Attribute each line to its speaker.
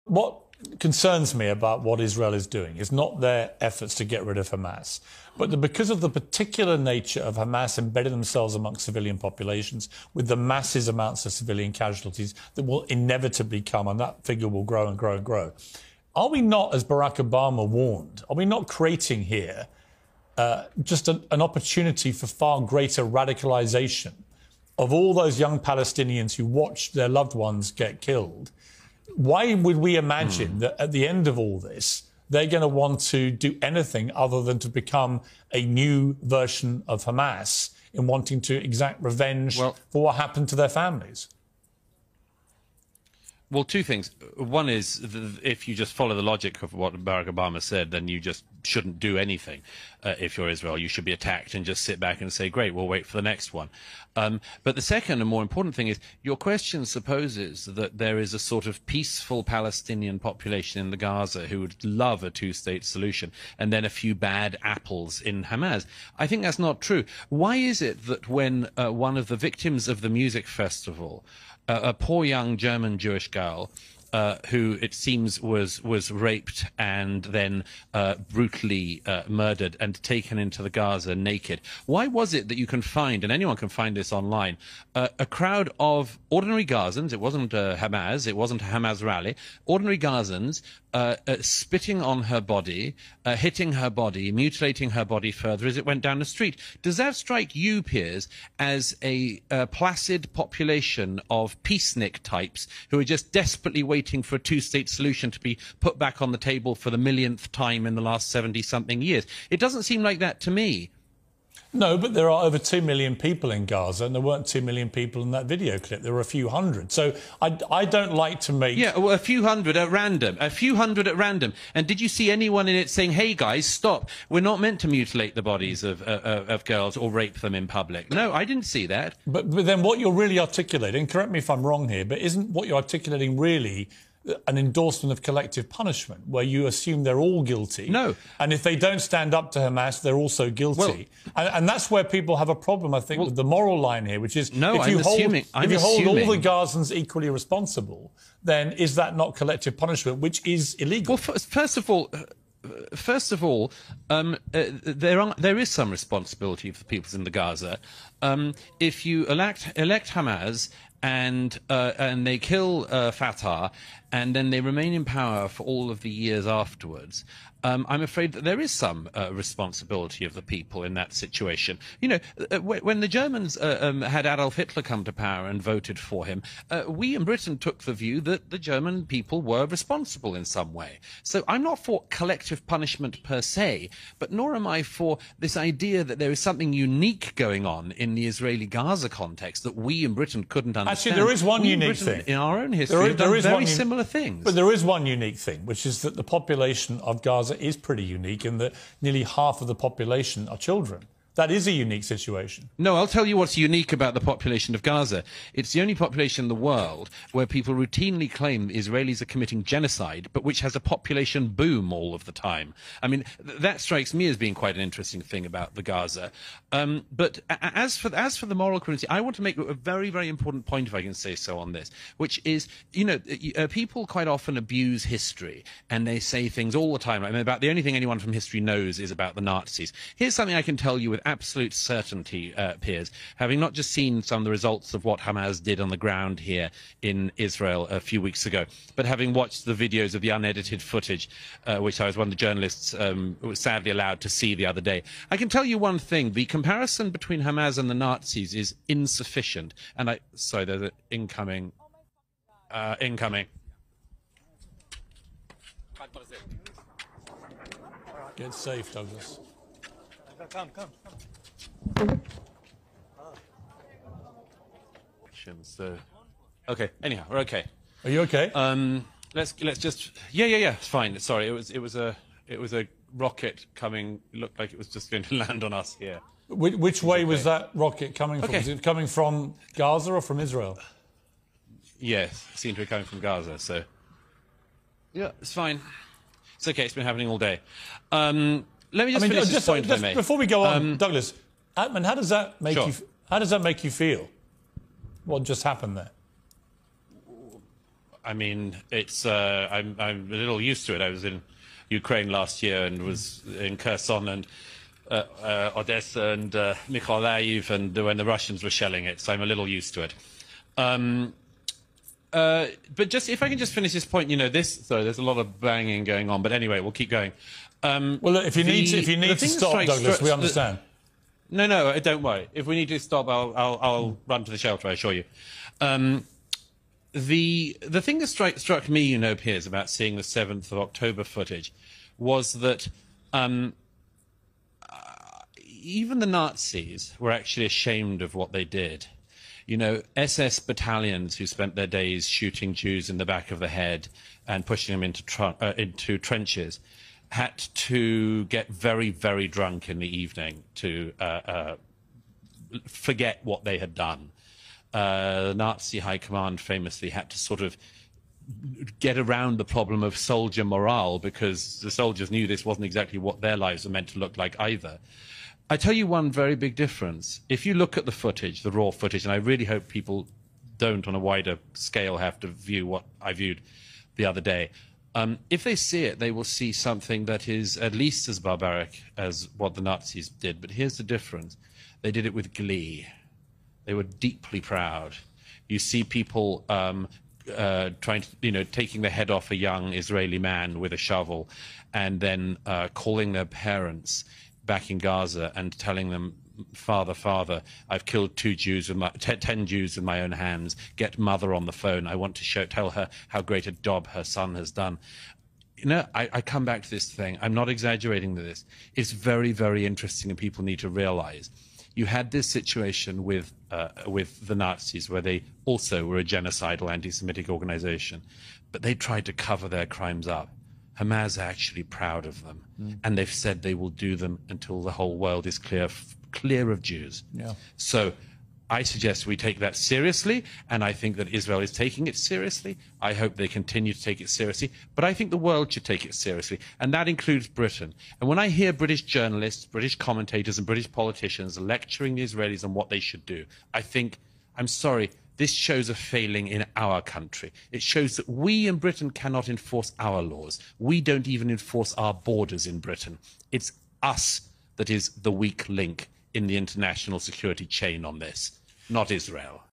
Speaker 1: What concerns me about what Israel is doing is not their efforts to get rid of Hamas, but because of the particular nature of Hamas embedding themselves amongst civilian populations with the massive amounts of civilian casualties that will inevitably come, and that figure will grow and grow and grow. Are we not, as Barack Obama warned, are we not creating here just an opportunity for far greater radicalization of all those young Palestinians who watched their loved ones get killed? Why would we imagine that at the end of all this, they're going to want to do anything other than to become a new version of Hamas in wanting to exact revenge for what happened to their families?
Speaker 2: Well, two things. One is, if you just follow the logic of what Barack Obama said, then you just shouldn't do anything. If you're Israel, you should be attacked and just sit back and say, great, we'll wait for the next one. But the second and more important thing is, your question supposes that there is a sort of peaceful Palestinian population in the Gaza who would love a two-state solution, and then a few bad apples in Hamas. I think that's not true. Why is it that when one of the victims of the music festival, a poor young German Jewish girl, who it seems was raped and then brutally murdered and taken into the Gaza naked. Why was it that you can find, and anyone can find this online, a crowd of ordinary Gazans? It wasn't Hamas, it wasn't a Hamas rally. Ordinary Gazans spitting on her body, hitting her body, mutilating her body further as it went down the street. Does that strike you, Piers, as a placid population of peacenik types who are just desperately waiting for a two-state solution to be put back on the table for the millionth time in the last 70-something years? It doesn't seem like that to me.
Speaker 1: No, but there are over 2 million people in Gaza, and there weren't 2 million people in that video clip. There were a few hundred. So I don't like to make...
Speaker 2: Yeah, well, a few hundred at random. A few hundred at random. And did you see anyone in it saying, hey, guys, stop. We're not meant to mutilate the bodies of girls or rape them in public? No, I didn't see that.
Speaker 1: But then what you're really articulating, correct me if I'm wrong here, but isn't what you're articulating really an endorsement of collective punishment, where you assume they're all guilty?
Speaker 2: No.
Speaker 1: And if they don't stand up to Hamas, they're also guilty. Well, and that's where people have a problem, I think, with the moral line here, which is if you hold all the Gazans equally responsible, then is that not collective punishment, which is illegal?
Speaker 2: Well, first of all, there is some responsibility for the peoples in the Gaza. If you elect Hamas and they kill Fatah, and then they remain in power for all of the years afterwards, I'm afraid that there is some responsibility of the people in that situation. You know, when the Germans had Adolf Hitler come to power and voted for him, we in Britain took the view that the German people were responsible in some way. So I'm not for collective punishment per se, but nor am I for this idea that there is something unique going on in the Israeli-Gaza context that we in Britain couldn't understand.
Speaker 1: Actually, there is one unique thing.
Speaker 2: In our own history, we've done very similar things.
Speaker 1: But there is one unique thing, which is that the population of Gaza is pretty unique in that nearly half of the population are children. That is a unique situation.
Speaker 2: No, I'll tell you what's unique about the population of Gaza. It's the only population in the world where people routinely claim Israelis are committing genocide, but which has a population boom all of the time. I mean, that strikes me as being quite an interesting thing about the Gaza. But as for the moral currency, I want to make a very, very important point, if I can say so, on this, which is, you know, people quite often abuse history, and they say things all the time. I mean, about the only thing anyone from history knows is about the Nazis. Here's something I can tell you with absolute certainty, Piers, having not just seen some of the results of what Hamas did on the ground here in Israel a few weeks ago, but having watched the videos of the unedited footage, which I was one of the journalists was sadly allowed to see the other day. I can tell you one thing: the comparison between Hamas and the Nazis is insufficient. And sorry, there's an incoming.
Speaker 1: Get safe, Douglas.
Speaker 3: Come.
Speaker 2: So, okay. Anyhow, we're okay.
Speaker 1: Are you okay?
Speaker 2: Let's just. Yeah. It's fine. Sorry, it was a rocket coming. It looked like it was just going to land on us here.
Speaker 1: Which way was that rocket coming from? Was it coming from Gaza or from Israel?
Speaker 2: Yes, it seemed to be coming from Gaza. So, yeah, it's fine. It's okay. It's been happening all day. Let me just finish this point, if I may.
Speaker 1: Before we go on, Douglas, Atman, how does that make you? How does that make you feel? What just happened there?
Speaker 2: I mean, it's I'm a little used to it. I was in Ukraine last year and was in Kherson and Odessa and Mykolaiv, and when the Russians were shelling it, so I'm a little used to it. But just if I can just finish this point, you know, sorry, there's a lot of banging going on, but anyway, we'll keep going.
Speaker 1: Well, look, if you need to stop, Douglas, we understand.
Speaker 2: No, don't worry. If we need to stop, I'll run to the shelter, I assure you. The thing that struck me, you know, Piers, about seeing the 7th of October footage was that even the Nazis were actually ashamed of what they did. You know, SS battalions who spent their days shooting Jews in the back of the head and pushing them into trenches had to get very, very drunk in the evening to forget what they had done. The Nazi high command famously had to sort of get around the problem of soldier morale because the soldiers knew this wasn't exactly what their lives were meant to look like either. I tell you one very big difference. If you look at the footage, the raw footage, and I really hope people don't on a wider scale have to view what I viewed the other day, if they see it, they will see something that is at least as barbaric as what the Nazis did. But here's the difference. They did it with glee. They were deeply proud. You see people trying to, you know, taking the head off a young Israeli man with a shovel and then calling their parents back in Gaza and telling them, Father, I've killed 10 Jews with my own hands. Get mother on the phone. I want to tell her how great a job her son has done. You know, I come back to this thing. I'm not exaggerating this. It's very, very interesting, and people need to realize you had this situation with the Nazis, where they also were a genocidal anti-Semitic organization, but they tried to cover their crimes up. Hamas are actually proud of them, and they've said they will do them until the whole world is clear of Jews. Yeah. So I suggest we take that seriously, and I think that Israel is taking it seriously. I hope they continue to take it seriously, but I think the world should take it seriously, and that includes Britain. And when I hear British journalists, British commentators, and British politicians lecturing the Israelis on what they should do, I think, I'm sorry, this shows a failing in our country. It shows that we in Britain cannot enforce our laws. We don't even enforce our borders in Britain. It's us that is the weak link in the international security chain on this, not Israel.